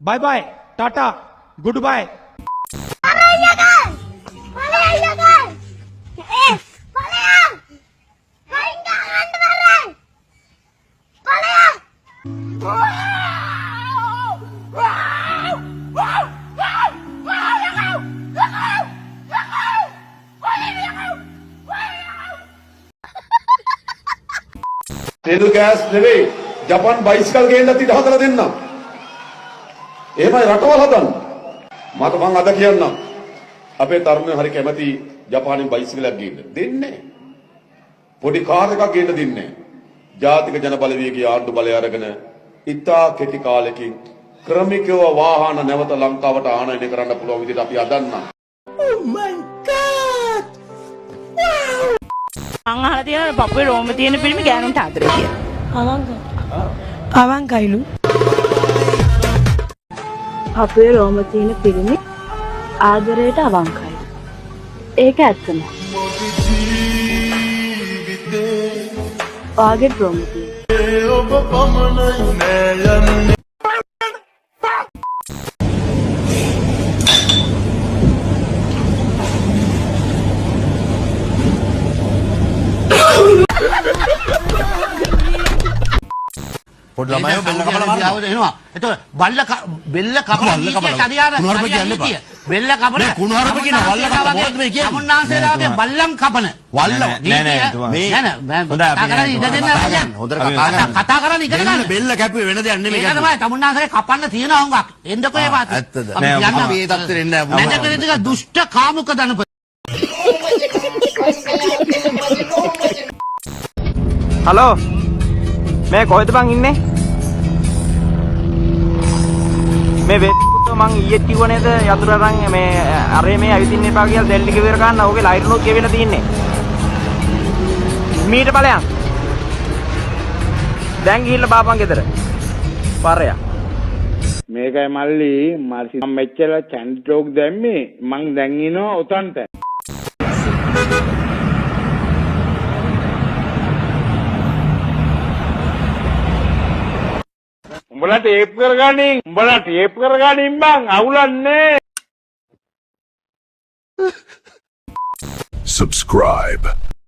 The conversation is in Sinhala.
Bye bye, Tata, goodbye. තෙල් ගෑස් නෙවෙයි ජපාන් බයිසිකල් ගේන්නත් ඉඩ හදලා දෙන්නම්. එහෙමයි රටවල් හදන්න. මට මං අද කියන්නම්. අපේ තරුණයෝ හරි කැමති ජපානයේ බයිසිකලයක් ගේන්න. දෙන්නේ. පොඩි කාර් එකක් ගේන්න දෙන්නේ. ජාතික ජන බලවේගයේ ආණ්ඩු බලය අරගෙන ඉතා කෙටි කාලෙකින් ක්‍රමිකව වාහන නැවත ලංකාවට ආනයනය කරන්න පුළුවන් විදිහට අපි හදන්නම්. Oh my god! මං අහලා තියෙනවා පපුවේ රෝම තියෙන පිළිමි ගෑනුන්ට ආදරේ කියලා. අවංකයිලු. පපුවේ රෝම තියෙන පිළිමි ආදරයට අවංකයි. ඒක ඇත්තම. වාගේ රෝම තියෙන. පොඩි ළමයිව බෙල්ල කපලා මාරනවා. එනවා. එතකොට බෙල්ල කපලා ශරීරය බෙල්ල කපන කුණුහරුප කියන වල්ල කපන මොකද මේ කියන්නේ? අමුන්නාන්සේලාගේ බල්ලන් කපන. වල්ල නෑ මේ කතා කරලා ඉඳ දෙන්න හොඳට කතා කරලා ඉගෙන ගන්න. බෙල්ල කැපුවේ වෙන දෙයක් නෙමෙයි. ඒක තමයි තමුන්නාන්සේ කපන්න තියෙන හොඟක්. එන්නකෝ ඒ වාත. ඇත්තද? නෑ අපි මේ තත්ත්වෙට එන්නේ නෑ. මම දෙක දුෂ්ට කාමුක ධනපති. හලෝ මේ කොහෙද බං ඉන්නේ? මේ වෙත්තු මං ඊයේ කිව්ව නේද යතුරු අරන් මේ අරේ මේ ඇවිදින්න එපා කියලා දෙල් ටික ඉවර ගන්න. ඕකේ ලයිට්නුත් ගෙවිලා තින්නේ. මීට බලයන්. දැන් ගිහිල්ලා බාපන් ගෙදර. පාරයා. මේකයි මල්ලි මම මෙච්චර චැන්ට්ලෝක් දැම්මේ මං දැන් ඉනවා උතන්ට. උඹලා ටේප් කරගනින් බං අවුලන්නේ. Subscribe.